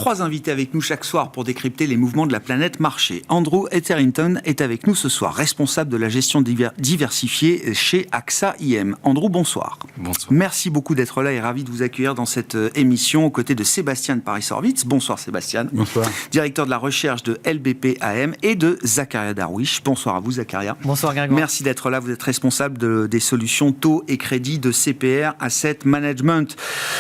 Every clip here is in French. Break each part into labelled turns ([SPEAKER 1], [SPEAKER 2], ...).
[SPEAKER 1] 3 invités avec nous chaque soir pour décrypter les mouvements de la planète marché. Andrew Etherington est avec nous ce soir, responsable de la gestion diversifiée chez AXA IM. Andrew, bonsoir.
[SPEAKER 2] Bonsoir.
[SPEAKER 1] Merci beaucoup d'être là et ravi de vous accueillir dans cette émission aux côtés de Sébastien de Paris-Sorvitz. Bonsoir Sébastien.
[SPEAKER 3] Bonsoir.
[SPEAKER 1] Directeur de la recherche de LBP AM et de Zakaria Darwish. Bonsoir à vous Zakaria.
[SPEAKER 4] Bonsoir Grégoire.
[SPEAKER 1] Merci d'être là. Vous êtes responsable des solutions taux et crédit de CPR Asset Management.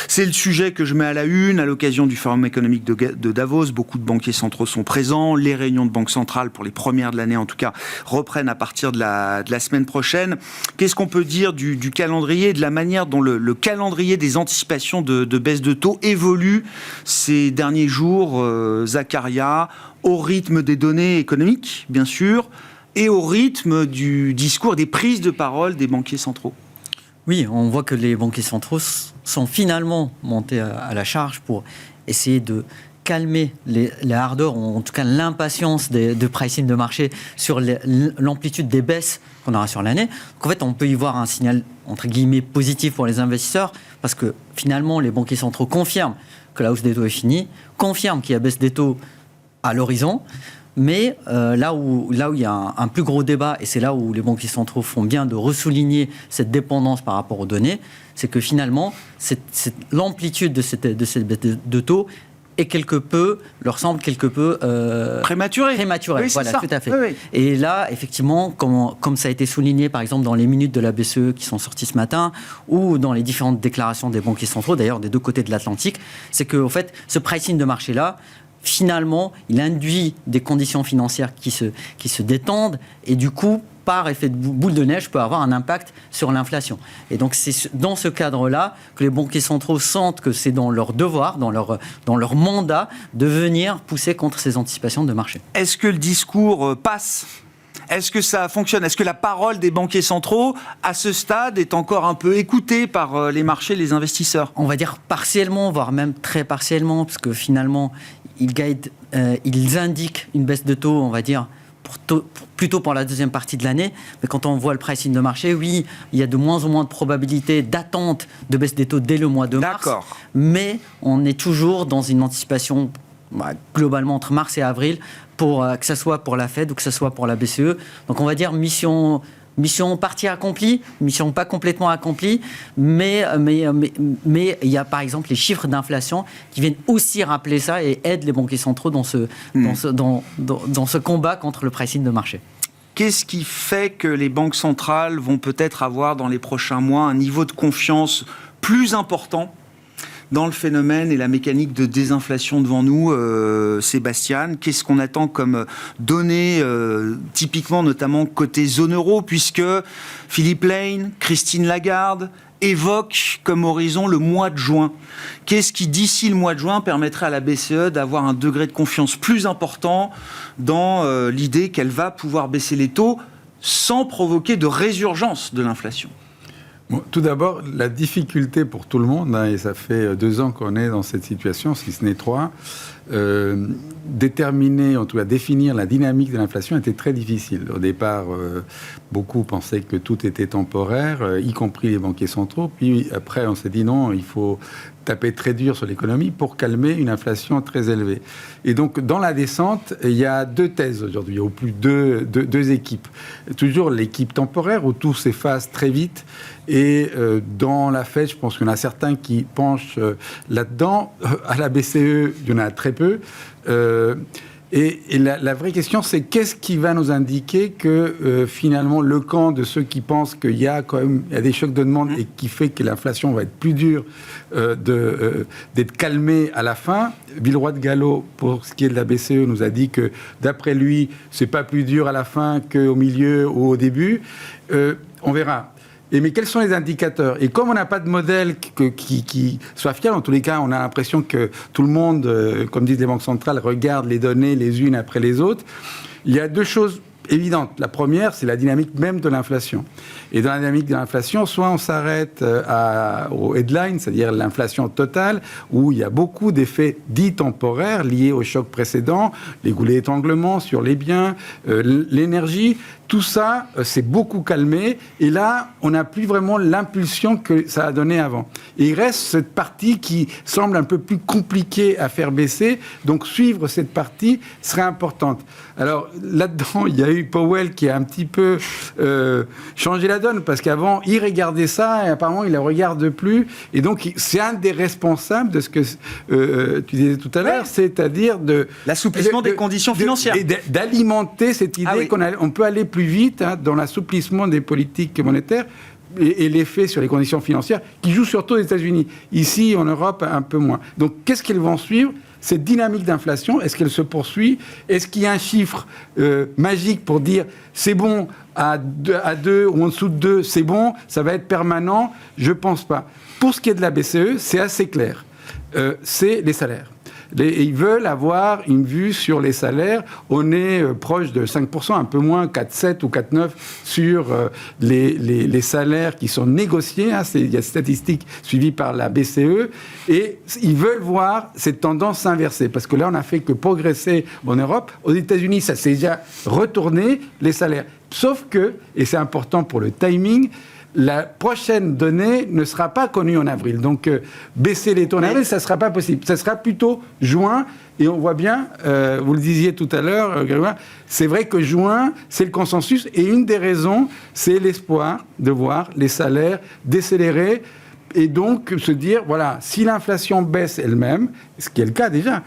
[SPEAKER 1] C'est le sujet que je mets à la une à l'occasion du Forum économique de Davos. Beaucoup de banquiers centraux sont présents. Les réunions de banque centrale, pour les premières de l'année en tout cas, reprennent à partir de la semaine prochaine. Qu'est-ce qu'on peut dire du calendrier, de la manière dont le calendrier des anticipations de baisse de taux évolue ces derniers jours, Zakaria, au rythme des données économiques, bien sûr, et au rythme du discours, des prises de parole des banquiers centraux?
[SPEAKER 4] Oui, on voit que les banquiers centraux sont finalement montés à la charge pour essayer de calmer la ardeur, ou en tout cas l'impatience de pricing de marché sur l'amplitude des baisses qu'on aura sur l'année. Donc en fait, on peut y voir un signal, entre guillemets, positif pour les investisseurs, parce que finalement, les banquiers centraux confirment que la hausse des taux est finie, confirment qu'il y a baisse des taux à l'horizon. Mais là où il y a un plus gros débat, et c'est là où les banquiers centraux font bien de ressouligner cette dépendance par rapport aux données, c'est que finalement, l'amplitude de cette baisse de taux est leur semble quelque peu
[SPEAKER 1] prématurée.
[SPEAKER 4] Oui, voilà, ça. Tout à fait.
[SPEAKER 1] Oui, oui.
[SPEAKER 4] Et là, effectivement, comme ça a été souligné, par exemple, dans les minutes de la BCE qui sont sorties ce matin, ou dans les différentes déclarations des banquiers centraux, d'ailleurs des deux côtés de l'Atlantique, c'est que, en fait, ce pricing de marché-là, finalement, il induit des conditions financières qui se détendent et du coup, par effet de boule de neige, peut avoir un impact sur l'inflation. Et donc, c'est dans ce cadre-là que les banquiers centraux sentent que c'est dans leur devoir, dans leur mandat, de venir pousser contre ces anticipations de marché.
[SPEAKER 1] Est-ce que le discours passe ? Est-ce que ça fonctionne ? Est-ce que la parole des banquiers centraux, à ce stade, est encore un peu écoutée par les marchés, les investisseurs ?
[SPEAKER 4] On va dire partiellement, voire même très partiellement, parce que finalement, ils indiquent une baisse de taux, on va dire, plutôt pour la deuxième partie de l'année. Mais quand on voit le pricing de marché, oui, il y a de moins en moins de probabilités d'attente de baisse des taux dès le mois de mars.
[SPEAKER 1] D'accord.
[SPEAKER 4] Mais on est toujours dans une anticipation globalement entre mars et avril, que ce soit pour la Fed ou que ce soit pour la BCE. Donc on va dire mission partie accomplie, mission pas complètement accomplie, mais il y a par exemple les chiffres d'inflation qui viennent aussi rappeler ça et aident les banquiers centraux dans ce combat contre le pricing de marché.
[SPEAKER 1] Qu'est-ce qui fait que les banques centrales vont peut-être avoir dans les prochains mois un niveau de confiance plus important dans le phénomène et la mécanique de désinflation devant nous, Sébastien? Qu'est-ce qu'on attend comme données, typiquement notamment côté zone euro, puisque Philippe Lane, Christine Lagarde évoquent comme horizon le mois de juin. Qu'est-ce qui, d'ici le mois de juin, permettrait à la BCE d'avoir un degré de confiance plus important dans l'idée qu'elle va pouvoir baisser les taux sans provoquer de résurgence de l'inflation?
[SPEAKER 3] Bon, tout d'abord, la difficulté pour tout le monde, et ça fait 2 ans qu'on est dans cette situation, si ce n'est 3, déterminer, en tout cas définir la dynamique de l'inflation était très difficile. Au départ, beaucoup pensaient que tout était temporaire, y compris les banquiers centraux. Puis après, on s'est dit non, il faut taper très dur sur l'économie pour calmer une inflation très élevée. Et donc, dans la descente, il y a 2 thèses aujourd'hui, ou plus 2 équipes. Toujours l'équipe temporaire, où tout s'efface très vite. Et dans la Fed, je pense qu'il y en a certains qui penchent là-dedans. À la BCE, il y en a très peu. Et la vraie question, c'est qu'est-ce qui va nous indiquer que finalement le camp de ceux qui pensent qu'il y a quand même des chocs de demande et qui fait que l'inflation va être plus dure d'être calmée à la fin. Villeroy de Gallo, pour ce qui est de la BCE, nous a dit que d'après lui, c'est pas plus dur à la fin qu'au milieu ou au début. On verra. Mais quels sont les indicateurs ? Et comme on n'a pas de modèle qui soit fiable, en tous les cas, on a l'impression que tout le monde, comme disent les banques centrales, regarde les données les unes après les autres. Il y a 2 choses évidentes. La première, c'est la dynamique même de l'inflation. Et dans la dynamique de l'inflation, soit on s'arrête au headline, c'est-à-dire l'inflation totale, où il y a beaucoup d'effets dits temporaires liés au choc précédent, les goulets d'étranglement sur les biens, l'énergie. Tout ça s'est beaucoup calmé. Et là, on n'a plus vraiment l'impulsion que ça a donné avant. Et il reste cette partie qui semble un peu plus compliquée à faire baisser. Donc, suivre cette partie serait importante. Alors, là-dedans, il y a eu Powell qui a un petit peu changé la donne. Parce qu'avant, il regardait ça et apparemment, il ne le regarde plus. Et donc, c'est un des responsables de ce que tu disais tout à l'heure, c'est-à-dire de...
[SPEAKER 1] L'assouplissement des conditions financières.
[SPEAKER 3] Et d'alimenter cette idée qu'on peut aller plus vite dans l'assouplissement des politiques monétaires et l'effet sur les conditions financières qui joue surtout aux États-Unis. Ici, en Europe, un peu moins. Donc, qu'est-ce qu'elles vont suivre ? Cette dynamique d'inflation, est-ce qu'elle se poursuit ? Est-ce qu'il y a un chiffre magique pour dire c'est bon à 2 ou en dessous de 2, c'est bon, ça va être permanent ? Je ne pense pas. Pour ce qui est de la BCE, c'est assez clair. C'est les salaires. Ils veulent avoir une vue sur les salaires. On est proche de 5%, un peu moins, 4,7 ou 4,9 sur les salaires qui sont négociés. Il y a des statistiques suivies par la BCE. Et ils veulent voir cette tendance s'inverser. Parce que là, on n'a fait que progresser en Europe. Aux États-Unis, ça s'est déjà retourné, les salaires. Sauf que, et c'est important pour le timing, la prochaine donnée ne sera pas connue en avril. Donc, baisser les taux en avril, ça ne sera pas possible. Ça sera plutôt juin. Et on voit bien, vous le disiez tout à l'heure, Grégoire, c'est vrai que juin, c'est le consensus. Et une des raisons, c'est l'espoir de voir les salaires décélérer. Et donc, se dire, voilà, si l'inflation baisse elle-même, ce qui est le cas déjà,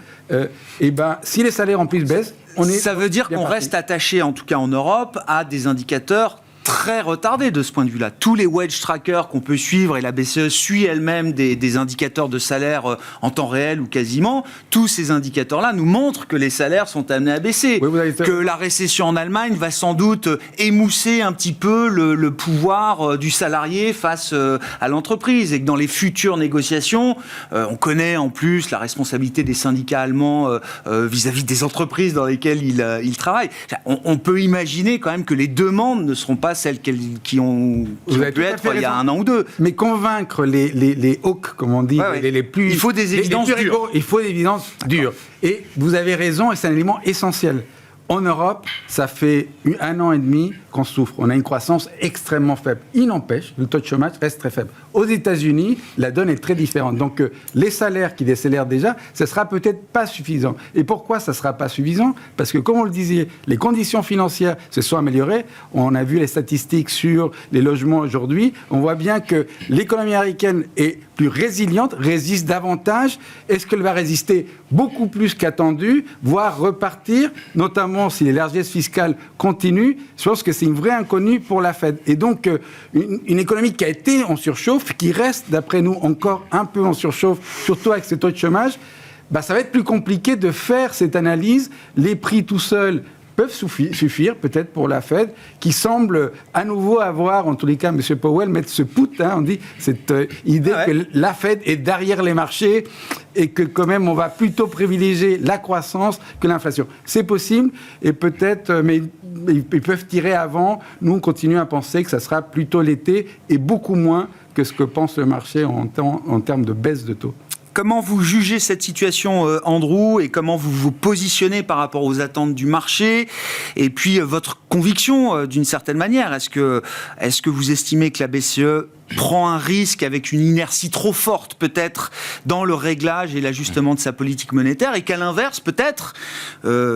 [SPEAKER 3] si les salaires en plus baissent,
[SPEAKER 1] ça veut dire qu'on reste attaché, en tout cas en Europe, à des indicateurs très retardé de ce point de vue-là. Tous les wage trackers qu'on peut suivre, et la BCE suit elle-même des indicateurs de salaire en temps réel ou quasiment, tous ces indicateurs-là nous montrent que les salaires sont amenés à baisser. Oui, que la récession en Allemagne va sans doute émousser un petit peu le pouvoir du salarié face à l'entreprise, et que dans les futures négociations, on connaît en plus la responsabilité des syndicats allemands vis-à-vis des entreprises dans lesquelles ils travaillent. On peut imaginer quand même que les demandes ne seront pas celles qui ont pu être il y a un an ou deux.
[SPEAKER 3] Mais convaincre les hawks, comme on dit, les plus...
[SPEAKER 1] Il faut des évidences dures.
[SPEAKER 3] Il faut des évidences dures. Et vous avez raison, et c'est un élément essentiel. En Europe, ça fait 1 an et demi qu'on souffre. On a une croissance extrêmement faible. Il n'empêche, le taux de chômage reste très faible. Aux États-Unis, la donne est très différente. Donc, les salaires qui décélèrent déjà, ça ne sera peut-être pas suffisant. Et pourquoi ça ne sera pas suffisant ? Parce que, comme on le disait, les conditions financières se sont améliorées. On a vu les statistiques sur les logements aujourd'hui. On voit bien que l'économie américaine est plus résiliente, résiste davantage. Est-ce qu'elle va résister beaucoup plus qu'attendu, voire repartir, notamment si les largesses fiscales continuent? Je pense que c'est une vraie inconnue pour la Fed. Et donc, une économie qui a été en surchauffe, qui reste, d'après nous, encore un peu en surchauffe, surtout avec ce taux de chômage, ça va être plus compliqué de faire cette analyse. Les prix tout seuls peuvent suffire peut-être pour la Fed, qui semble à nouveau avoir, en tous les cas, M. Powell, mettre ce put, on dit, cette idée que la Fed est derrière les marchés et que quand même on va plutôt privilégier la croissance que l'inflation. C'est possible, et peut-être, mais ils peuvent tirer avant. Nous, on continue à penser que ça sera plutôt l'été et beaucoup moins que ce que pense le marché en termes de baisse de taux.
[SPEAKER 1] Comment vous jugez cette situation, Andrew, et comment vous vous positionnez par rapport aux attentes du marché, et puis votre conviction d'une certaine manière? Est-ce que vous estimez que la BCE prend un risque avec une inertie trop forte peut-être dans le réglage et l'ajustement de sa politique monétaire, et qu'à l'inverse peut-être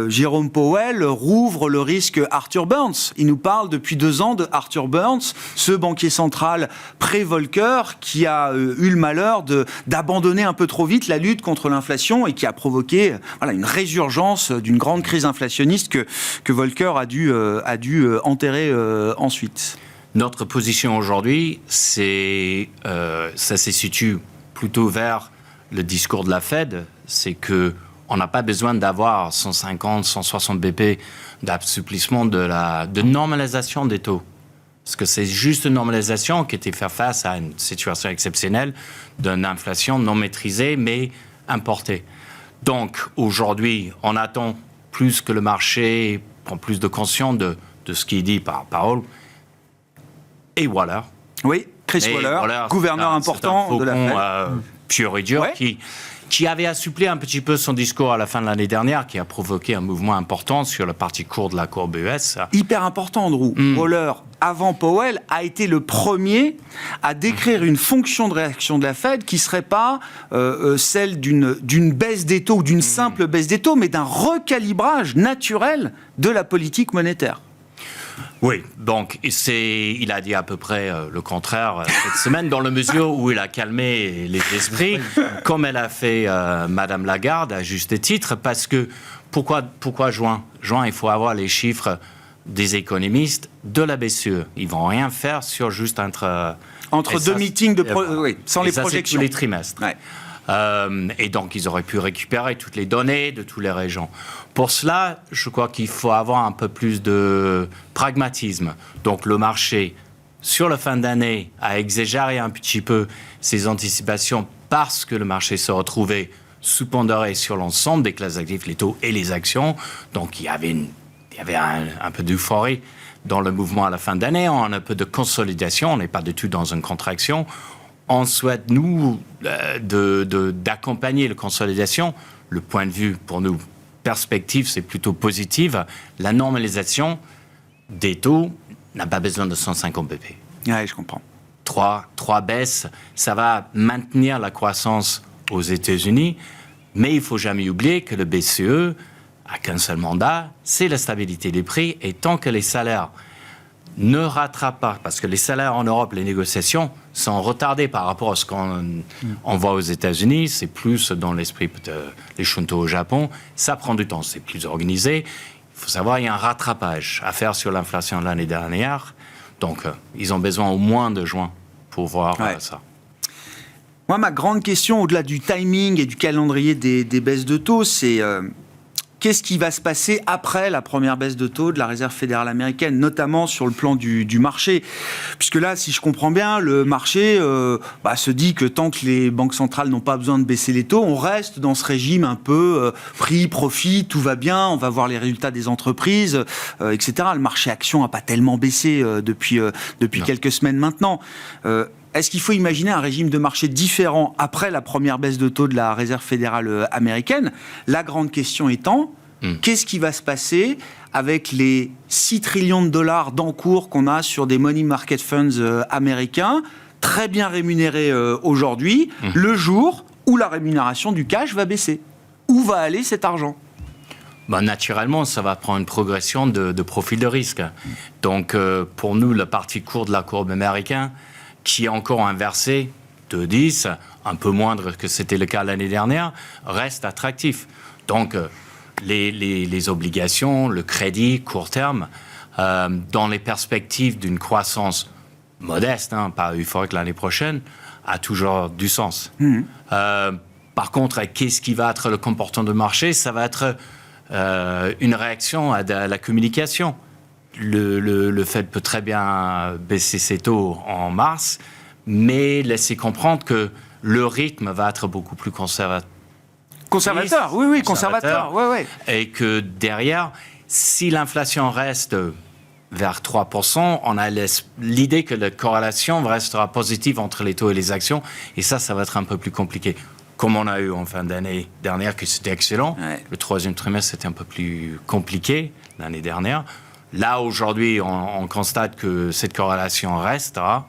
[SPEAKER 1] Jérôme Powell rouvre le risque Arthur Burns? Il nous parle depuis 2 ans de Arthur Burns, ce banquier central pré-Volcker qui a eu le malheur d'abandonner un peu trop vite la lutte contre l'inflation et qui a provoqué une résurgence d'une grande crise inflationniste que Volcker a dû enterrer ensuite.
[SPEAKER 2] Notre position aujourd'hui, ça se situe plutôt vers le discours de la Fed. C'est qu'on n'a pas besoin d'avoir 150, 160 BP d'assouplissement de normalisation des taux. Parce que c'est juste une normalisation qui était faire face à une situation exceptionnelle d'une inflation non maîtrisée, mais importée. Donc, aujourd'hui, on attend plus que le marché prend plus de conscience de de ce qui est dit par Powell et Waller.
[SPEAKER 1] Oui, Chris Waller, gouverneur important de la Fed.
[SPEAKER 2] Pur et dur, qui avait assoupli un petit peu son discours à la fin de l'année dernière, qui a provoqué un mouvement important sur la partie courte de la courbe US.
[SPEAKER 1] Hyper important, Andrew. Waller, avant Powell, a été le premier à décrire une fonction de réaction de la Fed qui ne serait pas celle d'une baisse des taux ou d'une simple baisse des taux, mais d'un recalibrage naturel de la politique monétaire.
[SPEAKER 2] Oui, donc il a dit à peu près le contraire cette semaine, dans la mesure où il a calmé les esprits, comme elle a fait Madame Lagarde, à juste titre, parce que pourquoi juin, il faut avoir les chiffres des économistes de la BCE. Ils vont rien faire sur juste entre
[SPEAKER 1] deux meetings sans les projections.
[SPEAKER 2] C'est tous les trimestres. Ouais. Et donc, ils auraient pu récupérer toutes les données de toutes les régions. Pour cela, je crois qu'il faut avoir un peu plus de pragmatisme. Donc, le marché, sur la fin d'année, a exagéré un petit peu ses anticipations parce que le marché se retrouvait sous-pondéré sur l'ensemble des classes d'actifs, les taux et les actions. Donc, il y avait un peu d'euphorie dans le mouvement à la fin d'année. On a un peu de consolidation. On n'est pas du tout dans une contraction. On souhaite, nous, d'accompagner la consolidation. Le point de vue, pour nous, perspective, c'est plutôt positive. La normalisation des taux n'a pas besoin de 150 BP.
[SPEAKER 1] Oui, je comprends.
[SPEAKER 2] 3 baisses, ça va maintenir la croissance aux États-Unis, mais il ne faut jamais oublier que le BCE a qu'un seul mandat, c'est la stabilité des prix, et tant que les salaires ne rattrapent pas, parce que les salaires en Europe, les négociations sont retardées par rapport à ce qu'on voit aux États-Unis, c'est plus dans l'esprit des Shunto au Japon, ça prend du temps, c'est plus organisé. Il faut savoir, il y a un rattrapage à faire sur l'inflation de l'année dernière, donc ils ont besoin au moins de juin pour voir ça.
[SPEAKER 1] Moi, ma grande question, au-delà du timing et du calendrier des baisses de taux, c'est qu'est-ce qui va se passer après la première baisse de taux de la Réserve fédérale américaine, notamment sur le plan du marché. Puisque là, si je comprends bien, le marché se dit que tant que les banques centrales n'ont pas besoin de baisser les taux, on reste dans ce régime un peu prix, profit, tout va bien, on va voir les résultats des entreprises, etc. Le marché action n'a pas tellement baissé depuis quelques semaines maintenant. Est-ce qu'il faut imaginer un régime de marché différent après la première baisse de taux de la Réserve fédérale américaine ? La grande question étant, qu'est-ce qui va se passer avec les 6 trillions de dollars d'encours qu'on a sur des money market funds américains, très bien rémunérés aujourd'hui, le jour où la rémunération du cash va baisser ? Où va aller cet argent ?
[SPEAKER 2] Naturellement, ça va prendre une progression de profil de risque. Donc, pour nous, la partie courte de la courbe américaine, qui est encore inversé de 10, un peu moindre que c'était le cas l'année dernière, reste attractif. Donc, les obligations, le crédit court terme, dans les perspectives d'une croissance modeste, pas euphorique l'année prochaine, a toujours du sens. Par contre, qu'est-ce qui va être le comportement de marché ? Ça va être une réaction à la communication. Le Fed peut très bien baisser ses taux en mars, mais laisser comprendre que le rythme va être beaucoup plus conservateur.
[SPEAKER 1] Conservateur. Oui.
[SPEAKER 2] Et que derrière, si l'inflation reste vers 3%, on a l'idée que la corrélation restera positive entre les taux et les actions, et ça va être un peu plus compliqué. Comme on a eu en fin d'année dernière, que c'était excellent. Ouais. Le troisième trimestre, c'était un peu plus compliqué l'année dernière. Là, aujourd'hui, on constate que cette corrélation restera.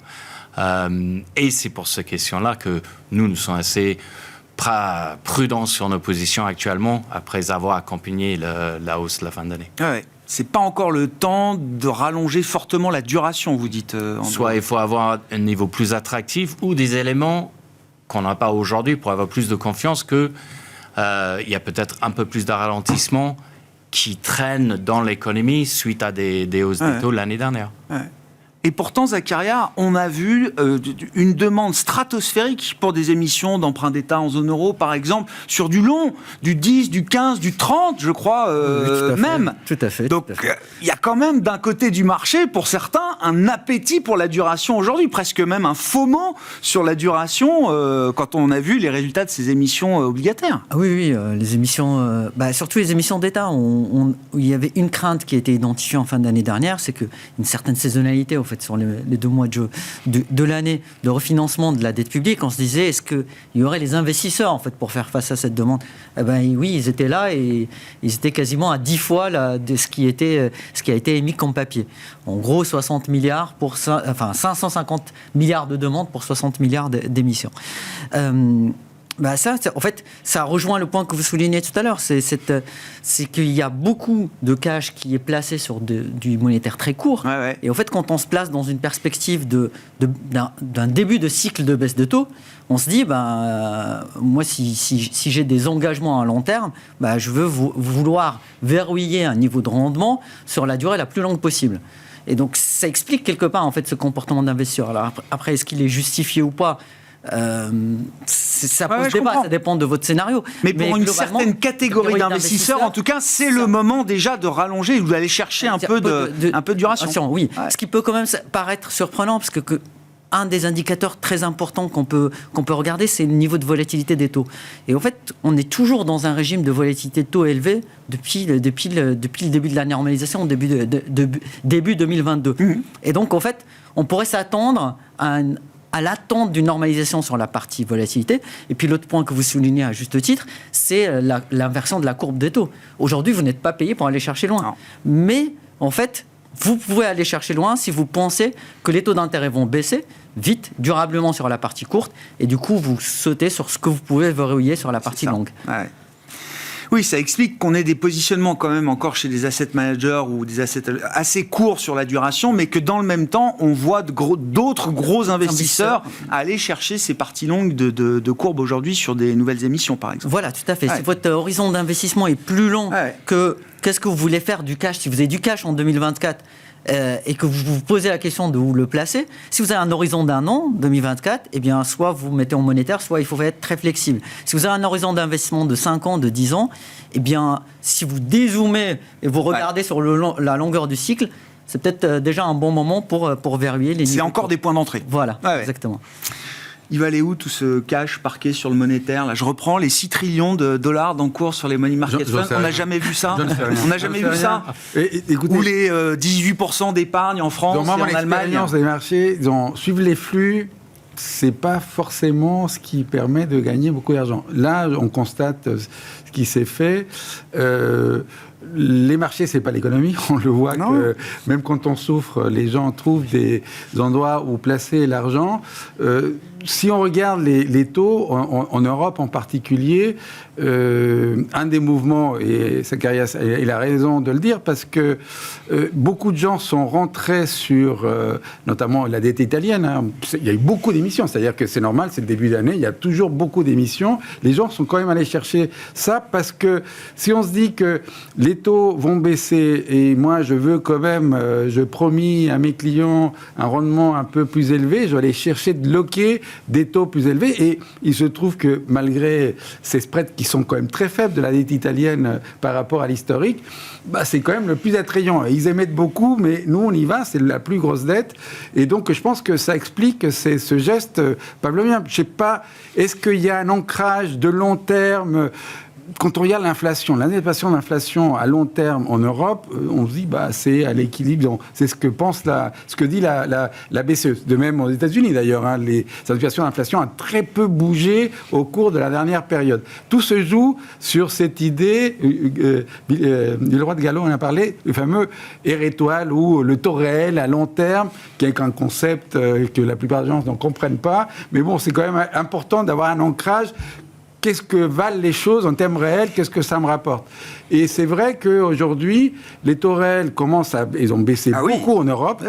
[SPEAKER 2] Et c'est pour ces questions-là que nous sommes assez prudents sur nos positions actuellement, après avoir accompagné la hausse de la fin d'année.
[SPEAKER 1] Ouais. C'est pas encore le temps de rallonger fortement la duration, vous dites.
[SPEAKER 2] Soit il faut avoir un niveau plus attractif ou des éléments qu'on n'a pas aujourd'hui pour avoir plus de confiance qu'il y a peut-être un peu plus de ralentissement qui traîne dans l'économie suite à des hausses des taux l'année dernière.
[SPEAKER 1] Ouais. Et pourtant, Zaccaria, on a vu une demande stratosphérique pour des émissions d'emprunt d'État en zone euro, par exemple, sur du long, du 10, du 15, du 30, je crois,
[SPEAKER 4] oui, tout à
[SPEAKER 1] même.
[SPEAKER 4] Fait. Tout à fait.
[SPEAKER 1] Donc, il y a quand même, d'un côté du marché, pour certains, un appétit pour la duration aujourd'hui, presque même un foment sur la duration quand on a vu les résultats de ces émissions obligataires.
[SPEAKER 4] Oui, les émissions, surtout les émissions d'État, il y avait une crainte qui a été identifiée en fin d'année dernière, c'est qu'une certaine saisonnalité en fait, sur les 2 mois de l'année de refinancement de la dette publique. On se disait, est-ce qu'il y aurait les investisseurs en fait, pour faire face à cette demande? Oui, ils étaient là et ils étaient quasiment à 10 fois de ce qui a été émis comme papier. En gros, 60 milliards 550 milliards de demandes pour 60 milliards d'émissions. Ça, en fait, ça rejoint le point que vous soulignez tout à l'heure. C'est qu'il y a beaucoup de cash qui est placé sur du monétaire très court.
[SPEAKER 1] Ouais.
[SPEAKER 4] Et en fait, quand on se place dans une perspective d'un début de cycle de baisse de taux, on se dit, moi, si j'ai des engagements à long terme, je veux vouloir verrouiller un niveau de rendement sur la durée la plus longue possible. Et donc, ça explique quelque part, en fait, ce comportement d'investisseur. Alors après, est-ce qu'il est justifié ou pas ? Ça pose débat, ça dépend de votre scénario.
[SPEAKER 1] Mais pour une certaine catégorie d'investisseurs, en tout cas, c'est le moment déjà de rallonger ou d'aller chercher un peu de duration.
[SPEAKER 4] Oui, ce qui peut quand même paraître surprenant, parce que un des indicateurs très importants qu'on peut regarder, c'est le niveau de volatilité des taux. Et en fait, on est toujours dans un régime de volatilité de taux élevé depuis le début de la normalisation, début 2022. Et donc, en fait, on pourrait s'attendre à l'attente d'une normalisation sur la partie volatilité. Et puis l'autre point que vous soulignez à juste titre, c'est l'inversion de la courbe des taux. Aujourd'hui, vous n'êtes pas payé pour aller chercher loin. Non. Mais en fait, vous pouvez aller chercher loin si vous pensez que les taux d'intérêt vont baisser vite, durablement sur la partie courte, et du coup, vous sautez sur ce que vous pouvez verrouiller sur la partie longue.
[SPEAKER 1] Ouais. Oui, ça explique qu'on ait des positionnements quand même encore chez des asset managers ou des assets assez courts sur la duration, mais que dans le même temps, on voit d'autres gros investisseurs aller chercher ces parties longues de courbes aujourd'hui sur des nouvelles émissions, par exemple.
[SPEAKER 4] Voilà, tout à fait. Si votre horizon d'investissement est plus long que qu'est-ce que vous voulez faire du cash, si vous avez du cash en 2024, et que vous vous posez la question de où le placer, si vous avez un horizon d'un an, 2024, eh bien, soit vous mettez en monétaire, soit il faut être très flexible. Si vous avez un horizon d'investissement de 5 ans, de 10 ans, eh bien, si vous dézoomez et vous regardez sur la longueur du cycle, c'est peut-être déjà un bon moment pour verrouiller les niveaux.
[SPEAKER 1] C'est encore des points d'entrée.
[SPEAKER 4] Voilà, exactement.
[SPEAKER 1] Il va aller où tout ce cash parqué sur le monétaire? Là, je reprends les 6 trillions de dollars d'encours sur les money market funds. On n'a jamais vu ça. On n'a jamais vu ça. Ou les 18% d'épargne en France et en Allemagne.
[SPEAKER 3] L'expérience des marchés, suivre les flux, c'est pas forcément ce qui permet de gagner beaucoup d'argent. Là, on constate ce qui s'est fait. Les marchés, c'est pas l'économie. On le voit que même quand on souffre, les gens trouvent des endroits où placer l'argent. Si on regarde les taux, en Europe en particulier, un des mouvements, et Zacharias il a raison de le dire, parce que beaucoup de gens sont rentrés sur, notamment la dette italienne. Il y a eu beaucoup d'émissions, c'est-à-dire que c'est normal, c'est le début d'année, il y a toujours beaucoup d'émissions. Les gens sont quand même allés chercher ça, parce que si on se dit que les taux vont baisser, et moi je veux quand même, je promis à mes clients un rendement un peu plus élevé, je vais aller chercher de loquer des taux plus élevés, et il se trouve que malgré ces spreads qui sont quand même très faibles de la dette italienne par rapport à l'historique, c'est quand même le plus attrayant. Ils émettent beaucoup, mais nous on y va, c'est la plus grosse dette, et donc je pense que ça explique ce geste pavlovien. Je sais pas, est-ce qu'il y a un ancrage de long terme? Quand on regarde l'inflation, l'anticipation de l'inflation à long terme en Europe, on se dit c'est à l'équilibre. C'est ce que dit la BCE. De même aux États-Unis d'ailleurs, les anticipations d'inflation ont très peu bougé au cours de la dernière période. Tout se joue sur cette idée. Le roi de Gallo en a parlé, le fameux R étoile ou le taux réel à long terme, qui est un concept que la plupart des gens ne comprennent pas. Mais bon, c'est quand même important d'avoir un ancrage. Qu'est-ce que valent les choses en termes réels? Qu'est-ce que ça me rapporte? Et c'est vrai qu'aujourd'hui, les taux réels ils ont baissé beaucoup en Europe.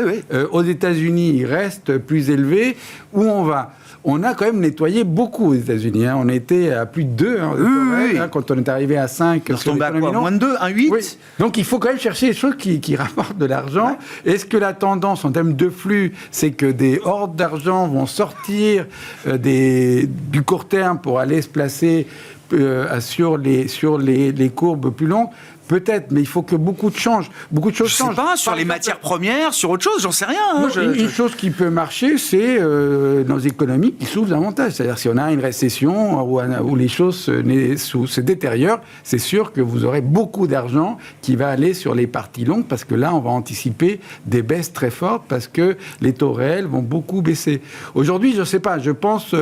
[SPEAKER 3] Aux États-Unis, ils restent plus élevés. Où on va? On a quand même nettoyé beaucoup aux États-Unis. On était à plus de 2 quand on est arrivé à 5.
[SPEAKER 1] On est tombé à quoi? Moins de 2, 1,8
[SPEAKER 3] oui. Donc il faut quand même chercher des choses qui rapportent de l'argent. Est-ce que la tendance en termes de flux, c'est que des hordes d'argent vont sortir du court terme pour aller se placer sur les courbes plus longues? Peut-être, mais il faut que beaucoup de choses changent.
[SPEAKER 1] Je sais pas, sur les matières premières, sur autre chose, j'en sais rien. Hein,
[SPEAKER 3] une chose qui peut marcher, c'est nos économies qui souffrent davantage. C'est-à-dire, si on a une récession où les choses se détériorent, c'est sûr que vous aurez beaucoup d'argent qui va aller sur les parties longues, parce que là, on va anticiper des baisses très fortes, parce que les taux réels vont beaucoup baisser. Aujourd'hui, je ne sais pas, je pense,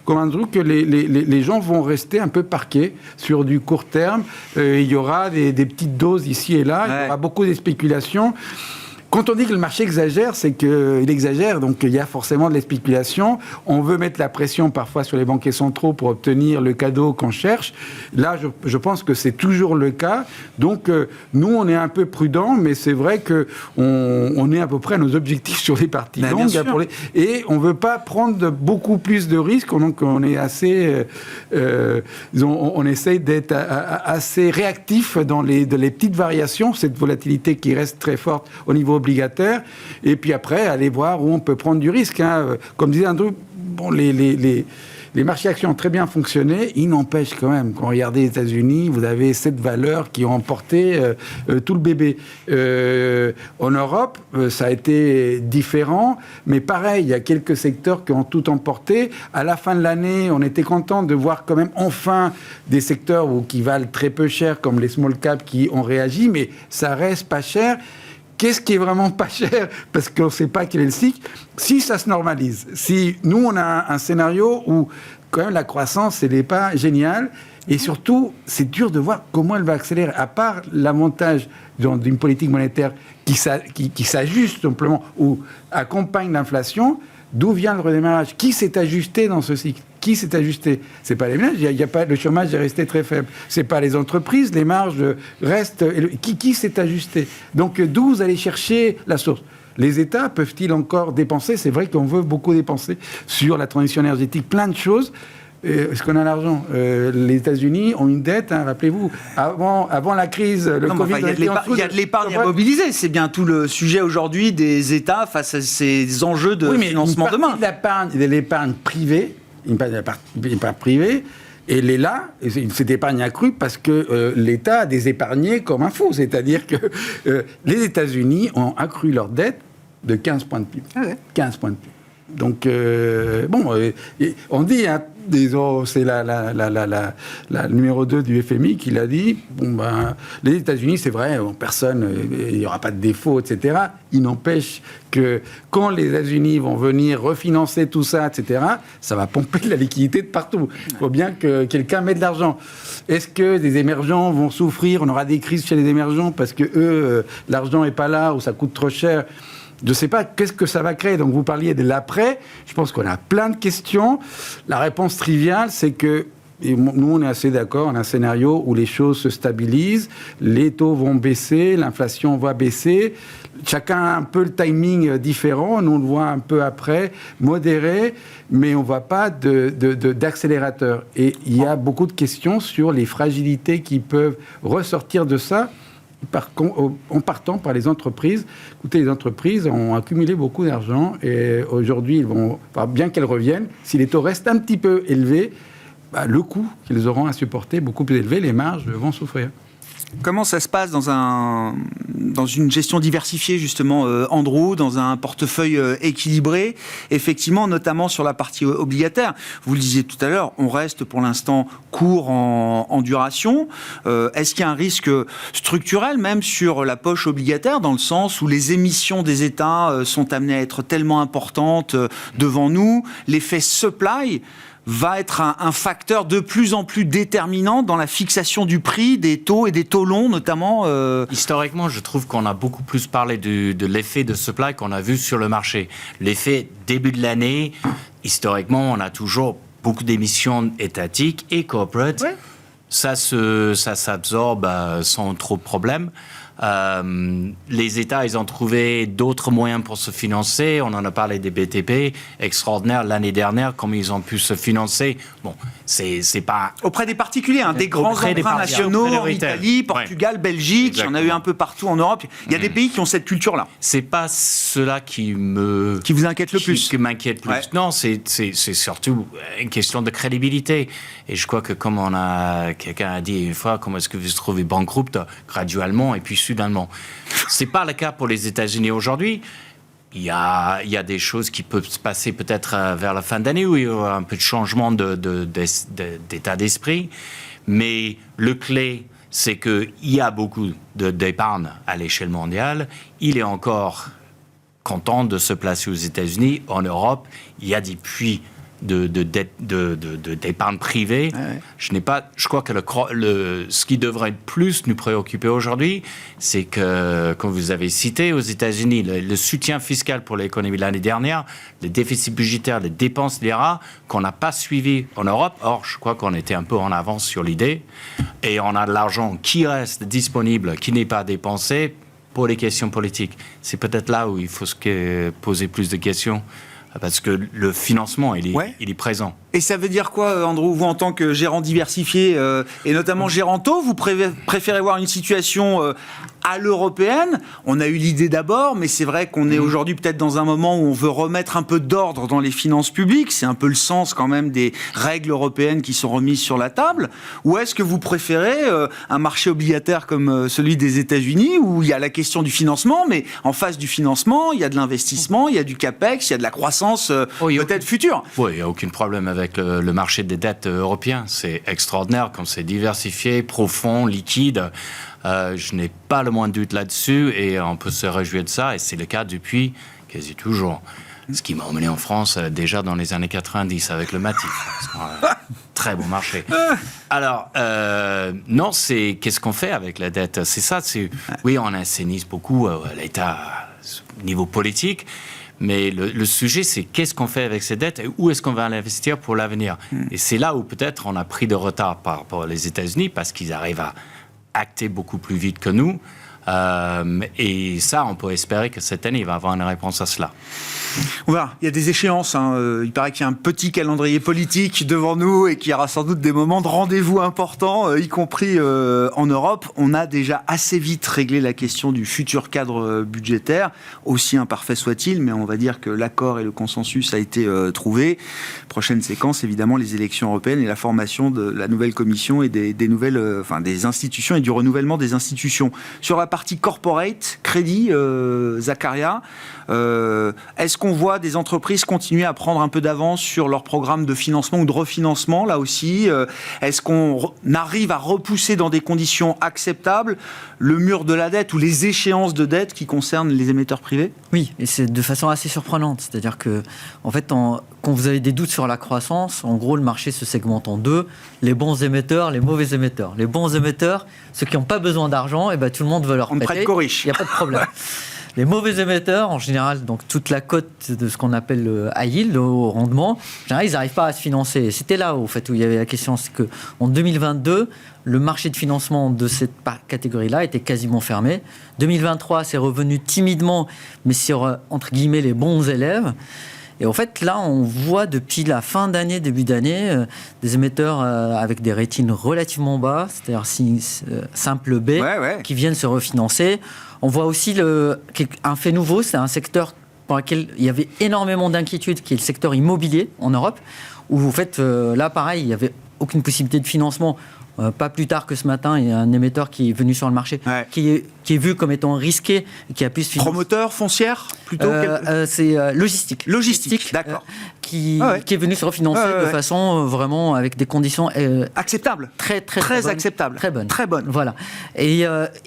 [SPEAKER 3] comme Andrew, que les gens vont rester un peu parqués sur du court terme. Il y aura des petites doses ici et là, il y aura beaucoup de spéculations. Quand on dit que le marché exagère, c'est qu'il exagère, donc il y a forcément de la spéculation. On veut mettre la pression parfois sur les banquiers centraux pour obtenir le cadeau qu'on cherche. Là, je pense que c'est toujours le cas. Donc, nous, on est un peu prudents, mais c'est vrai qu'on est à peu près à nos objectifs sur les parties longues. Et on ne veut pas prendre beaucoup plus de risques, donc on est assez... on essaye d'être assez réactif dans les petites variations, cette volatilité qui reste très forte au niveau obligataire, et puis après, aller voir où on peut prendre du risque. Hein. Comme disait Andrew, bon, les marchés actions ont très bien fonctionné. Il n'empêche quand même, quand on regarde les États-Unis, vous avez cette valeur qui ont emporté tout le bébé. En Europe, ça a été différent, mais pareil, il y a quelques secteurs qui ont tout emporté. À la fin de l'année, on était content de voir quand même enfin des secteurs qui valent très peu cher, comme les small caps qui ont réagi, mais ça reste pas cher. Qu'est-ce qui est vraiment pas cher? Parce qu'on ne sait pas quel est le cycle. Si ça se normalise, si nous, on a un scénario où quand même la croissance, elle n'est pas géniale, et surtout, c'est dur de voir comment elle va accélérer. À part l'avantage d'une politique monétaire qui s'ajuste simplement ou accompagne l'inflation, d'où vient le redémarrage? Qui s'est ajusté dans ce cycle? Qui s'est ajusté? C'est pas les ménages, le chômage est resté très faible. C'est pas les entreprises, les marges restent... Qui s'est ajusté? Donc, d'où vous allez chercher la source? Les États peuvent-ils encore dépenser? C'est vrai qu'on veut beaucoup dépenser sur la transition énergétique, plein de choses. Est-ce qu'on a l'argent? Les États-Unis ont une dette, hein, rappelez-vous. Avant la crise, Covid...
[SPEAKER 1] Il y a de l'épargne à mobiliser. C'est bien tout le sujet aujourd'hui des États face à ces enjeux de financement demain.
[SPEAKER 3] De l'épargne privée, une épargne privée, et elle est là, et cette épargne accrue parce que l'État a des épargnés comme un fou. C'est-à-dire que les États-Unis ont accru leur dette de 15 points de PIB. Ah ouais. 15 points de PIB. Donc, on dit, hein, c'est la numéro 2 du FMI qui l'a dit, les États-Unis, c'est vrai, personne, il n'y aura pas de défaut, etc. Il n'empêche que quand les États-Unis vont venir refinancer tout ça, etc., ça va pomper de la liquidité de partout. Il faut bien que quelqu'un mette de l'argent. Est-ce que des émergents vont souffrir? On aura des crises chez les émergents parce que eux, l'argent n'est pas là ou ça coûte trop cher? Je ne sais pas qu'est-ce que ça va créer. Donc, vous parliez de l'après. Je pense qu'on a plein de questions. La réponse triviale, c'est que nous, on est assez d'accord. On a un scénario où les choses se stabilisent, les taux vont baisser, l'inflation va baisser. Chacun a un peu le timing différent. Nous, on le voit un peu après, modéré, mais on ne voit pas d'accélérateur. Et il y a beaucoup de questions sur les fragilités qui peuvent ressortir de ça. En partant par les entreprises. Écoutez, les entreprises ont accumulé beaucoup d'argent et aujourd'hui, bien qu'elles reviennent, si les taux restent un petit peu élevés, le coût qu'ils auront à supporter beaucoup plus élevé, les marges vont souffrir.
[SPEAKER 1] Comment ça se passe dans une gestion diversifiée, justement, Andrew, dans un portefeuille équilibré, effectivement, notamment sur la partie obligataire? Vous le disiez tout à l'heure, on reste pour l'instant court en duration. Est-ce qu'il y a un risque structurel, même sur la poche obligataire, dans le sens où les émissions des États sont amenées à être tellement importantes devant nous? L'effet supply va être un facteur de plus en plus déterminant dans la fixation du prix des taux et des taux longs, notamment.
[SPEAKER 2] Historiquement, je trouve qu'on a beaucoup plus parlé de l'effet de supply qu'on a vu sur le marché. L'effet début de l'année, historiquement, on a toujours beaucoup d'émissions étatiques et corporate. Ouais. Ça s'absorbe sans trop de problèmes. Les États, ils ont trouvé d'autres moyens pour se financer. On en a parlé des BTP, extraordinaire l'année dernière, comment ils ont pu se financer. Bon, C'est pas...
[SPEAKER 1] Auprès des particuliers, des grands
[SPEAKER 2] Auprès des
[SPEAKER 1] emprunts
[SPEAKER 2] particuliers.
[SPEAKER 1] nationaux,
[SPEAKER 2] Auprès
[SPEAKER 1] en
[SPEAKER 2] des retail.
[SPEAKER 1] Italie, Portugal, Belgique, il y en a eu
[SPEAKER 2] Exactement.
[SPEAKER 1] un peu partout en Europe. Il y a des pays qui ont cette culture-là.
[SPEAKER 2] C'est pas cela qui
[SPEAKER 1] vous inquiète le plus.
[SPEAKER 2] Qui m'inquiète plus.
[SPEAKER 1] Ouais.
[SPEAKER 2] Non, c'est surtout une question de crédibilité. Et je crois que comme quelqu'un a dit une fois, comment est-ce que vous vous trouvez bankrupt graduellement et puis soudainement. C'est pas le cas pour les États-Unis aujourd'hui. Il y a des choses qui peuvent se passer peut-être vers la fin d'année où il y aura un peu de changement d'état d'esprit. Mais le clé, c'est qu'il y a beaucoup d'épargne à l'échelle mondiale. Il est encore content de se placer aux États-Unis. En Europe, il y a des puits d'épargne privée.
[SPEAKER 1] Ouais.
[SPEAKER 2] Je crois que ce qui devrait plus nous préoccuper aujourd'hui, c'est que, comme vous avez cité, aux États-Unis, le soutien fiscal pour l'économie l'année dernière, le déficit budgétaire, les dépenses d'IRA, qu'on n'a pas suivi en Europe. Or, je crois qu'on était un peu en avance sur l'idée. Et on a de l'argent qui reste disponible, qui n'est pas dépensé pour les questions politiques. C'est peut-être là où il faut poser plus de questions. Parce que le financement, il est présent.
[SPEAKER 1] Et ça veut dire quoi, Andrew, vous en tant que gérant diversifié, et notamment géranto, vous préférez voir une situation à l'européenne? On a eu l'idée d'abord, mais c'est vrai qu'on est aujourd'hui peut-être dans un moment où on veut remettre un peu d'ordre dans les finances publiques. C'est un peu le sens quand même des règles européennes qui sont remises sur la table. Ou est-ce que vous préférez un marché obligataire comme celui des États-Unis, où il y a la question du financement, mais en face du financement, il y a de l'investissement, il y a du capex, il y a de la croissance peut-être future?
[SPEAKER 2] Oui, il n'y a aucun problème avec le marché des dettes européen. C'est extraordinaire, comme c'est diversifié, profond, liquide. Je n'ai pas le moindre doute là-dessus et on peut se réjouir de ça. Et c'est le cas depuis quasi toujours. Ce qui m'a emmené en France déjà dans les années 90 avec le Matif. Très bon marché. Alors, non, c'est qu'est-ce qu'on fait avec la dette? C'est ça. Oui, on assainisse beaucoup l'État au niveau politique. Mais le sujet, c'est qu'est-ce qu'on fait avec ces dettes et où est-ce qu'on va l'investir pour l'avenir. Et c'est là où peut-être on a pris de retard par rapport aux États-Unis parce qu'ils arrivent à acter beaucoup plus vite que nous. Et ça, on peut espérer que cette année, il va y avoir une réponse à cela.
[SPEAKER 1] On verra. Il y a des échéances. Il paraît qu'il y a un petit calendrier politique devant nous et qu'il y aura sans doute des moments de rendez-vous importants, y compris en Europe. On a déjà assez vite réglé la question du futur cadre budgétaire, aussi imparfait soit-il, mais on va dire que l'accord et le consensus a été trouvé. Prochaine séquence, évidemment, les élections européennes et la formation de la nouvelle commission et des nouvelles, des institutions et du renouvellement des institutions. Sur la partie corporate, crédit, Zakaria, est-ce qu'on voit des entreprises continuer à prendre un peu d'avance sur leur programme de financement ou de refinancement, là aussi? Est-ce qu'on arrive à repousser dans des conditions acceptables le mur de la dette ou les échéances de dette qui concernent les émetteurs privés?
[SPEAKER 4] Oui, et c'est de façon assez surprenante. C'est-à-dire que, en fait, quand vous avez des doutes sur la croissance, en gros, le marché se segmente en deux: les bons émetteurs, les mauvais émetteurs. Les bons émetteurs, ceux qui n'ont pas besoin d'argent, et tout le monde veut leur prêter.
[SPEAKER 1] On prête qu'aux riches.
[SPEAKER 4] Il n'y a pas de problème. Les mauvais émetteurs, en général, donc toute la cote de ce qu'on appelle le high yield, le haut rendement, en général, ils n'arrivent pas à se financer. Et c'était là, au fait, où il y avait la question, c'est qu'en 2022, le marché de financement de cette catégorie-là était quasiment fermé. 2023, c'est revenu timidement, mais sur, entre guillemets, les bons élèves. Et en fait, là, on voit depuis la fin d'année, début d'année, des émetteurs avec des ratings relativement bas, c'est-à-dire simple B, qui viennent se refinancer. On voit aussi un fait nouveau, c'est un secteur pour lequel il y avait énormément d'inquiétudes, qui est le secteur immobilier en Europe, où en fait, là, pareil, il n'y avait aucune possibilité de financement. Pas plus tard que ce matin, il y a un émetteur qui est venu sur le marché, qui est vu comme étant risqué, qui a pu se financer.
[SPEAKER 1] Promoteur, foncière, plutôt
[SPEAKER 4] c'est logistique.
[SPEAKER 1] Logistique, d'accord.
[SPEAKER 4] Qui est venu se refinancer de façon vraiment avec des conditions
[SPEAKER 1] acceptables, très acceptables,
[SPEAKER 4] très bonnes. Voilà. Et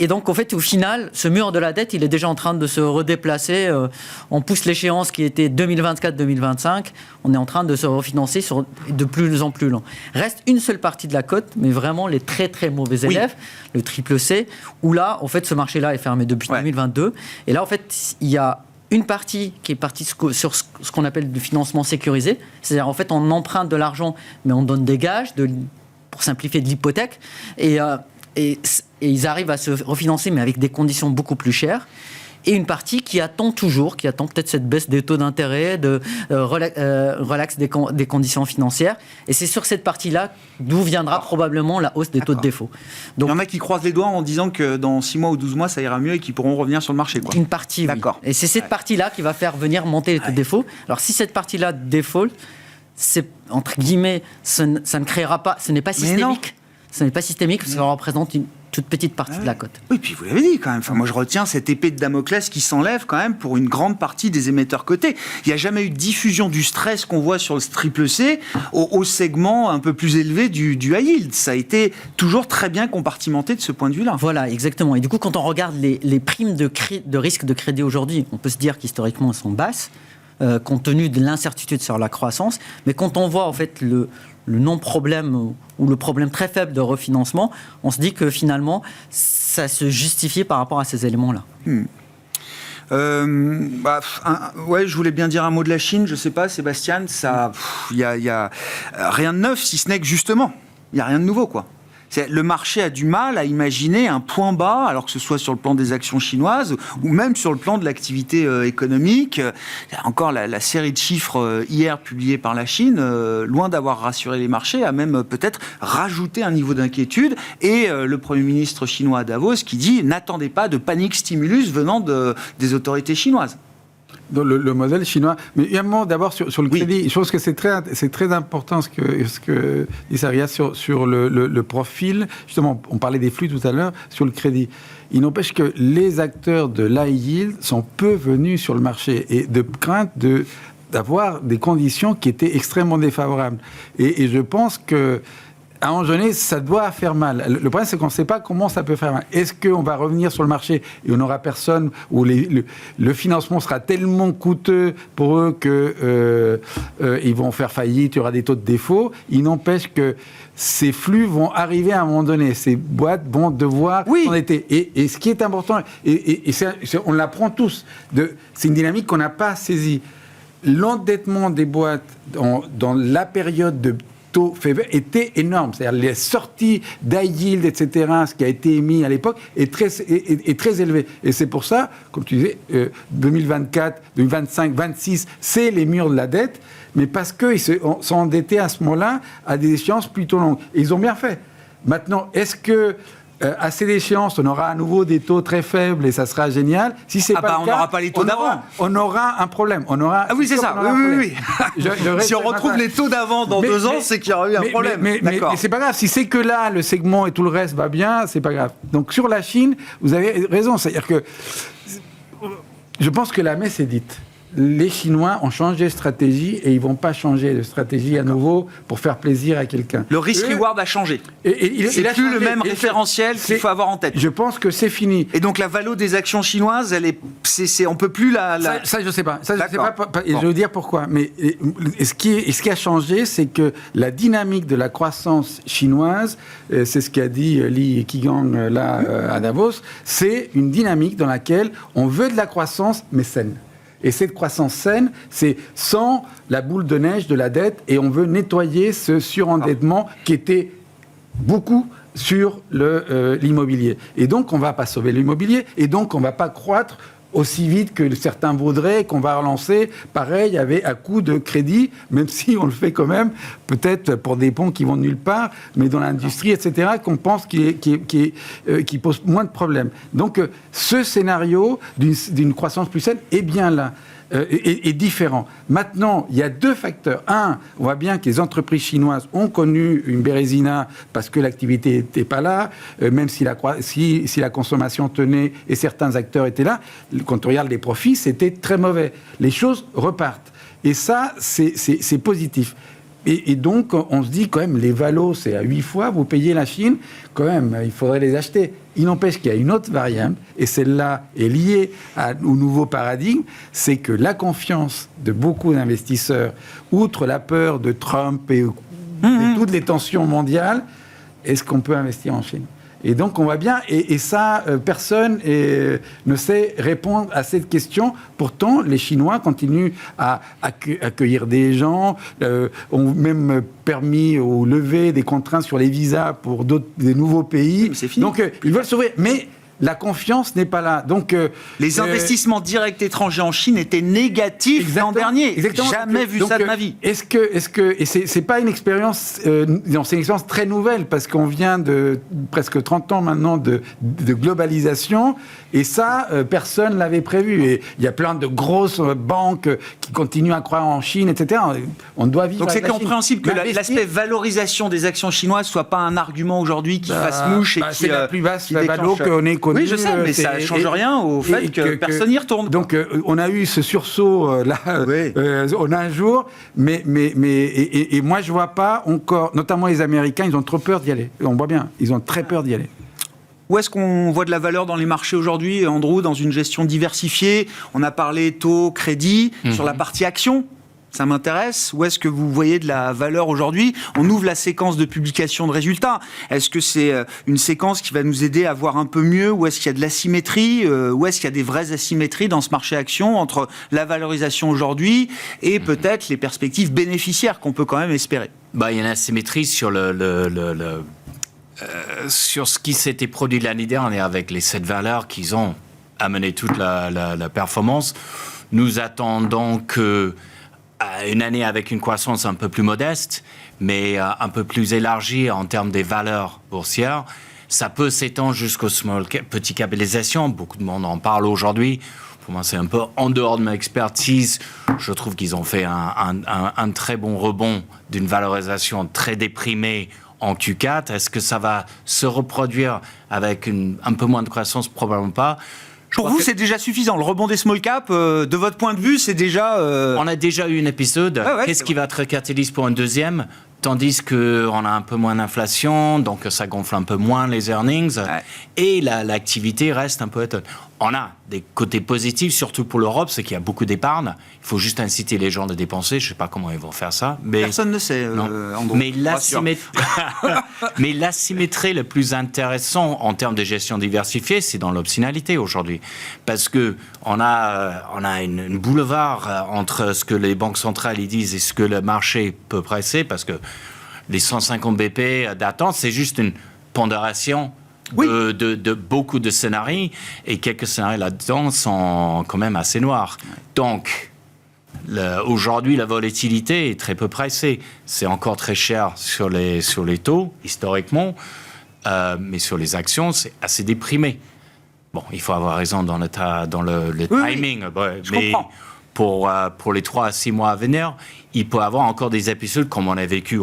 [SPEAKER 4] donc en fait, au final, ce mur de la dette, il est déjà en train de se redéplacer. On pousse l'échéance qui était 2024-2025. On est en train de se refinancer sur de plus en plus long. Reste une seule partie de la cote, mais vraiment les très très mauvais élèves, le triple C, où là, en fait, ce marché-là est fermé depuis 2022. Et là, en fait, il y a une partie qui est partie sur ce qu'on appelle du financement sécurisé. C'est-à-dire, en fait, on emprunte de l'argent, mais on donne des gages, pour simplifier, de l'hypothèque. Et ils arrivent à se refinancer, mais avec des conditions beaucoup plus chères. et une partie qui attend peut-être cette baisse des taux d'intérêt, de relax des conditions financières. Et c'est sur cette partie-là d'où viendra probablement la hausse des taux de défaut.
[SPEAKER 1] Donc, il y en a qui croisent les doigts en disant que dans 6 mois ou 12 mois, ça ira mieux et qu'ils pourront revenir sur le marché, quoi.
[SPEAKER 4] Une partie,
[SPEAKER 1] D'accord.
[SPEAKER 4] Oui. Et c'est cette partie-là qui va faire venir monter les taux de défaut. Alors, si cette partie-là défaut, c'est, entre guillemets, ça ne créera pas, ce n'est pas systémique. Ce n'est pas systémique, parce que ça représente une toute petite partie de la cote.
[SPEAKER 1] Oui, puis vous l'avez dit quand même. Enfin, moi, je retiens cette épée de Damoclès qui s'enlève quand même pour une grande partie des émetteurs cotés. Il n'y a jamais eu de diffusion du stress qu'on voit sur le triple C au segment un peu plus élevé du high yield. Ça a été toujours très bien compartimenté de ce point de vue-là.
[SPEAKER 4] Voilà, exactement. Et du coup, quand on regarde les primes de risque de crédit aujourd'hui, on peut se dire qu'historiquement, elles sont basses, compte tenu de l'incertitude sur la croissance. Mais quand on voit en fait le non-problème ou le problème très faible de refinancement, on se dit que finalement, ça se justifie par rapport à ces éléments-là.
[SPEAKER 1] Ouais, je voulais bien dire un mot de la Chine, je sais pas, Sébastien, il y a rien de neuf, si ce n'est que justement, il n'y a rien de nouveau, quoi. Le marché a du mal à imaginer un point bas, alors que ce soit sur le plan des actions chinoises ou même sur le plan de l'activité économique. Encore la série de chiffres hier publiés par la Chine, loin d'avoir rassuré les marchés, a même peut-être rajouté un niveau d'inquiétude. Et le Premier ministre chinois à Davos qui dit « N'attendez pas de panique stimulus venant des autorités chinoises ».
[SPEAKER 3] Dans le modèle chinois. Mais il y a un moment d'abord sur le crédit. Je pense que c'est très important ce que dit Saria sur le profil. Justement, on parlait des flux tout à l'heure, sur le crédit. Il n'empêche que les acteurs de l'high yield sont peu venus sur le marché et de crainte d'avoir des conditions qui étaient extrêmement défavorables. Et je pense que à un moment donné, ça doit faire mal. Le problème, c'est qu'on ne sait pas comment ça peut faire mal. Est-ce qu'on va revenir sur le marché et on n'aura personne, ou le financement sera tellement coûteux pour eux qu'ils vont faire faillite, il y aura des taux de défaut. Il n'empêche que ces flux vont arriver à un moment donné. Ces boîtes vont devoir s'en été. Et ce qui est important, on l'apprend tous, c'est une dynamique qu'on n'a pas saisie. L'endettement des boîtes dans la période de taux faibles était énorme. C'est-à-dire les sorties d'high yield, etc., ce qui a été émis à l'époque, est très élevé. Et c'est pour ça, comme tu disais, 2024, 2025, 2026, c'est les murs de la dette, mais parce qu'ils sont endettés à ce moment-là à des échéances plutôt longues. Et ils ont bien fait. Maintenant, est-ce que à ces échéances, on aura à nouveau des taux très faibles et ça sera génial. Si c'est pas le cas,
[SPEAKER 1] on n'aura pas les taux d'avant.
[SPEAKER 3] On aura un problème.
[SPEAKER 1] Oui, c'est ça. Oui. Si on retrouve les taux d'avant dans 2 ans, c'est qu'il y aura eu un problème.
[SPEAKER 3] Mais c'est pas grave. Si c'est que là, le segment et tout le reste va bien, c'est pas grave. Donc sur la Chine, vous avez raison. C'est-à-dire que je pense que la messe est dite. Les Chinois ont changé de stratégie et ils ne vont pas changer de stratégie à nouveau pour faire plaisir à quelqu'un.
[SPEAKER 1] Le risk-reward a changé. C'est plus le même référentiel qu'il faut avoir en tête.
[SPEAKER 3] Je pense que c'est fini.
[SPEAKER 1] Et donc la valo des actions chinoises, on ne peut plus la...
[SPEAKER 3] Ça, je ne sais pas. Et je vais vous dire pourquoi. Mais ce qui a changé, c'est que la dynamique de la croissance chinoise, c'est ce qu'a dit Li Keqiang à Davos, c'est une dynamique dans laquelle on veut de la croissance, mais saine. Et cette croissance saine, c'est sans la boule de neige de la dette, et on veut nettoyer ce surendettement qui était beaucoup sur l'immobilier. Et donc, on ne va pas sauver l'immobilier, et donc on ne va pas croître aussi vite que certains voudraient, qu'on va relancer, pareil, à coup de crédit, même si on le fait quand même, peut-être pour des ponts qui vont nulle part, mais dans l'industrie, etc., qu'on pense qui pose moins de problèmes. Donc, ce scénario d'une croissance plus saine est bien là. Est différent. Maintenant, il y a 2 facteurs. Un, on voit bien que les entreprises chinoises ont connu une bérésina parce que l'activité n'était pas là, même si la consommation tenait et certains acteurs étaient là. Quand on regarde les profits, c'était très mauvais. Les choses repartent. Et ça, c'est positif. Et donc, on se dit quand même, les valos, c'est à 8 fois, vous payez la Chine, quand même, il faudrait les acheter. Il n'empêche qu'il y a une autre variable, et celle-là est liée au nouveau paradigme, c'est que la confiance de beaucoup d'investisseurs, outre la peur de Trump et toutes les tensions mondiales, est-ce qu'on peut investir en Chine ? Et donc, on voit bien, et ça, personne ne sait répondre à cette question. Pourtant, les Chinois continuent à accueillir des gens, ont même permis ou levé des contraintes sur les visas pour des nouveaux pays.
[SPEAKER 1] Mais c'est fini.
[SPEAKER 3] Donc, ils veulent s'ouvrir. Mais la confiance n'est pas là. Donc,
[SPEAKER 1] les investissements directs étrangers en Chine étaient négatifs l'an dernier.
[SPEAKER 3] Exactement.
[SPEAKER 1] Jamais vu ça de ma vie.
[SPEAKER 3] Et c'est pas une expérience, non, c'est une expérience très nouvelle parce qu'on vient de presque 30 ans maintenant de globalisation et ça, personne l'avait prévu. Et il y a plein de grosses banques qui continuent à croire en Chine, etc. On doit vivre.
[SPEAKER 1] Donc c'est
[SPEAKER 3] avec la Chine.
[SPEAKER 1] compréhensible que l'aspect valorisation des actions chinoises soit pas un argument aujourd'hui qui fasse mouche et qui
[SPEAKER 3] c'est la plus basse
[SPEAKER 1] qui
[SPEAKER 3] valo
[SPEAKER 1] déclenche.
[SPEAKER 3] qu'on ait connue.
[SPEAKER 1] Oui, je sais, mais ça ne change rien au fait que personne n'y retourne.
[SPEAKER 3] Donc on a eu ce sursaut là en un jour, mais moi je vois pas encore, notamment les Américains, ils ont trop peur d'y aller. On voit bien, ils ont très peur d'y aller.
[SPEAKER 1] Où est-ce qu'on voit de la valeur dans les marchés aujourd'hui, Andrew, dans une gestion diversifiée? On a parlé taux, crédit, sur la partie action. Ça m'intéresse. Où est-ce que vous voyez de la valeur aujourd'hui? On ouvre la séquence de publication de résultats. Est-ce que c'est une séquence qui va nous aider à voir un peu mieux? Où est-ce qu'il y a de l'asymétrie? Où est-ce qu'il y a des vraies asymétries dans ce marché action entre la valorisation aujourd'hui et peut-être les perspectives bénéficiaires qu'on peut quand même espérer?
[SPEAKER 2] Il y a une asymétrie sur sur ce qui s'était produit l'année dernière avec les 7 valeurs qu'ils ont amené toute la performance. Nous attendons que une année avec une croissance un peu plus modeste, mais un peu plus élargie en termes des valeurs boursières. Ça peut s'étendre jusqu'au petit capitalisation. Beaucoup de monde en parle aujourd'hui. Pour moi, c'est un peu en dehors de ma expertise. Je trouve qu'ils ont fait un très bon rebond d'une valorisation très déprimée en Q4. Est-ce que ça va se reproduire avec un peu moins de croissance? Probablement pas.
[SPEAKER 1] Pour vous, c'est déjà suffisant. Le rebond des small caps, de votre point de vue, c'est déjà...
[SPEAKER 2] On a déjà eu un épisode. Qu'est-ce qui va être catalyse pour un deuxième? Tandis qu'on a un peu moins d'inflation, donc ça gonfle un peu moins les earnings. Et l'activité reste un peu étonne. On a des côtés positifs, surtout pour l'Europe, c'est qu'il y a beaucoup d'épargne. Il faut juste inciter les gens à dépenser. Je ne sais pas comment ils vont faire ça. Mais
[SPEAKER 1] personne ne sait, Andrew.
[SPEAKER 2] Mais l'asymétrie le plus intéressant en termes de gestion diversifiée, c'est dans l'optionalité aujourd'hui. Parce qu'on a une boulevard entre ce que les banques centrales ils disent et ce que le marché peut presser. Parce que les 150 BP d'attente, c'est juste une pondération de beaucoup de scénarios, et quelques scénarios là-dedans sont quand même assez noirs. Donc, aujourd'hui, la volatilité est très peu pricée. C'est encore très cher sur les taux, historiquement, mais sur les actions, c'est assez déprimé. Bon, il faut avoir raison dans le timing, mais pour les 3 à 6 mois à venir, il peut y avoir encore des épisodes comme on a vécu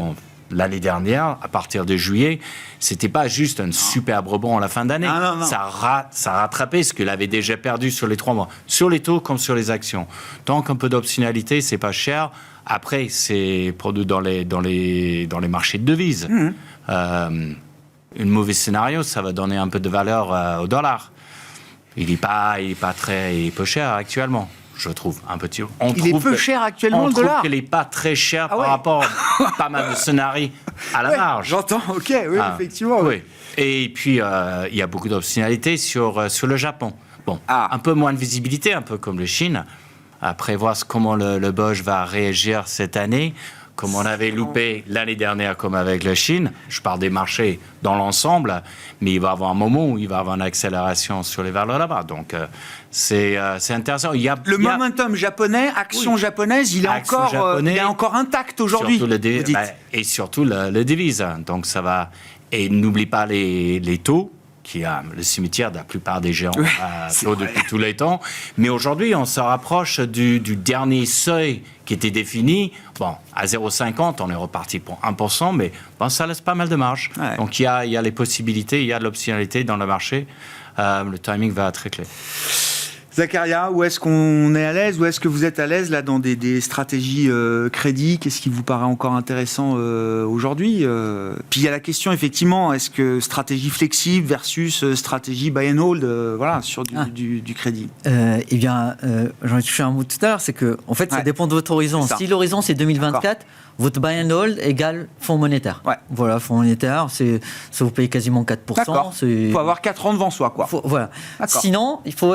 [SPEAKER 2] l'année dernière, à partir de juillet. C'était pas juste un superbe rebond à la fin d'année.
[SPEAKER 1] Non.
[SPEAKER 2] Ça a rattrapé ce qu'il avait déjà perdu sur les 3 mois, sur les taux comme sur les actions. Donc un peu d'optionnalité, c'est pas cher. Après, c'est produit dans les marchés de devises. Un mauvais scénario, ça va donner un peu de valeur au dollar. Il est pas très peu cher actuellement. Je trouve un petit.
[SPEAKER 1] Il est peu cher actuellement, le dollar.
[SPEAKER 2] On trouve qu'il n'est pas très cher par rapport à pas mal de scénarios à la marge.
[SPEAKER 1] J'entends, ok, oui, effectivement.
[SPEAKER 2] Oui. Et puis, il y a beaucoup d'optionnalités sur le Japon. Bon, un peu moins de visibilité, un peu comme le Chine. Après, voir comment le BOJ va réagir cette année. Comme on avait loupé l'année dernière, comme avec la Chine, je parle des marchés dans l'ensemble, mais il va y avoir un moment où il va y avoir une accélération sur les valeurs là-bas. Donc, c'est intéressant. Le
[SPEAKER 1] momentum japonais, action japonaise, il est encore intact aujourd'hui.
[SPEAKER 2] Et surtout le devise. Donc, ça va. Et n'oublie pas les taux, qui a le cimetière de la plupart des géants depuis tous les temps. Mais aujourd'hui, on se rapproche du dernier seuil qui était défini. Bon, à 0,50, on est reparti pour 1%, mais ça laisse pas mal de marge. Donc, il y a les possibilités, il y a de l'optionnalité dans le marché. Le timing va être très clair.
[SPEAKER 1] Zacharia, où est-ce qu'on est à l'aise? Où est-ce que vous êtes à l'aise là dans des stratégies crédit? Qu'est-ce qui vous paraît encore intéressant aujourd'hui? Puis il y a la question effectivement, est-ce que stratégie flexible versus stratégie buy and hold, sur du crédit?
[SPEAKER 4] Eh bien, j'en ai touché un mot tout à l'heure, c'est que en fait, ça dépend de votre horizon. Si l'horizon c'est 2024. Votre buy and hold égale fonds monétaire. Voilà, fonds monétaire, ça vous paye quasiment 4%.
[SPEAKER 1] Il faut avoir 4 ans devant soi, quoi.
[SPEAKER 4] Voilà. Sinon, il faut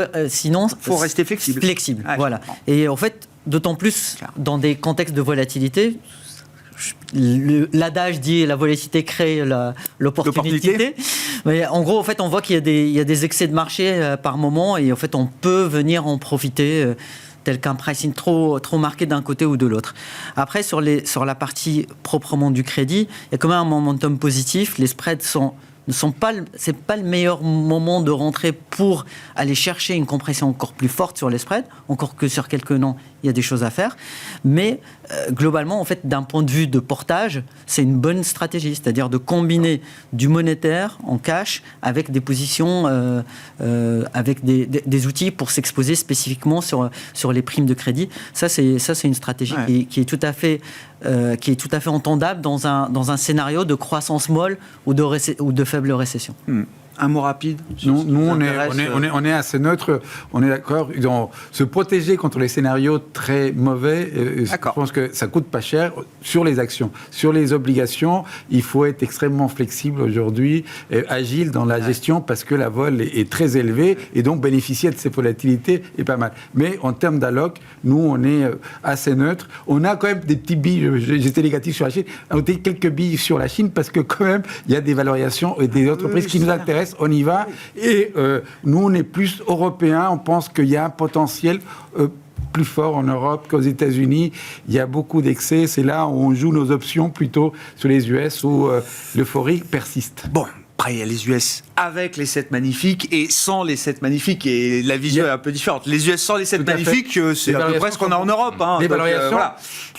[SPEAKER 1] rester flexible.
[SPEAKER 4] Voilà. Et en fait, d'autant plus dans des contextes de volatilité, l'adage dit la volatilité crée l'opportunité. Mais en gros, en fait, on voit qu'il y a des excès de marché par moment et en fait, on peut venir en profiter. Tel qu'un pricing trop marqué d'un côté ou de l'autre. Après, sur la partie proprement du crédit, il y a quand même un momentum positif. Les spreads c'est pas le meilleur moment de rentrer pour aller chercher une compression encore plus forte sur les spreads, encore que sur quelques noms, il y a des choses à faire. Mais globalement, en fait, d'un point de vue de portage, c'est une bonne stratégie, c'est-à-dire de combiner du monétaire en cash avec des positions, avec des outils pour s'exposer spécifiquement sur les primes de crédit. Ça, c'est une stratégie qui est tout à fait entendable dans un scénario de croissance molle ou de faible récession.
[SPEAKER 1] Un mot rapide.
[SPEAKER 3] Nous, on est assez neutre. On est d'accord. Se protéger contre les scénarios très mauvais, je pense que ça coûte pas cher sur les actions. Sur les obligations, il faut être extrêmement flexible aujourd'hui, et agile dans la gestion parce que la vol est très élevée et donc bénéficier de ces volatilités est pas mal. Mais en termes d'alloc, nous, on est assez neutre. On a quand même des petits billes. J'étais négatif sur la Chine. On a quelques billes sur la Chine parce que quand même, il y a des valorisations et des entreprises qui nous intéressent. On y va. Et nous, on est plus européens. On pense qu'il y a un potentiel plus fort en Europe qu'aux États-Unis. Il y a beaucoup d'excès. C'est là où on joue nos options plutôt sur les US où l'euphorie persiste.
[SPEAKER 1] Bon. Après, il y a les US avec les 7 magnifiques et sans les 7 magnifiques. Et la vision est un peu différente. Les US sans les 7 magnifiques, c'est à peu près ce qu'on a en Europe.
[SPEAKER 3] Les valorisations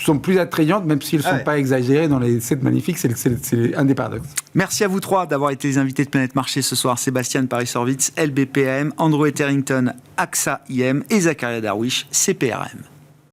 [SPEAKER 3] sont plus attrayantes, même si elles ne sont pas exagérées dans les 7 magnifiques. C'est un des paradoxes.
[SPEAKER 1] Merci à vous trois d'avoir été les invités de Planète Marché ce soir. Sébastien de Paris-Sorvitz, LBPM, Andrew Etherington, AXA IM et Zakaria Darwish, CPRM.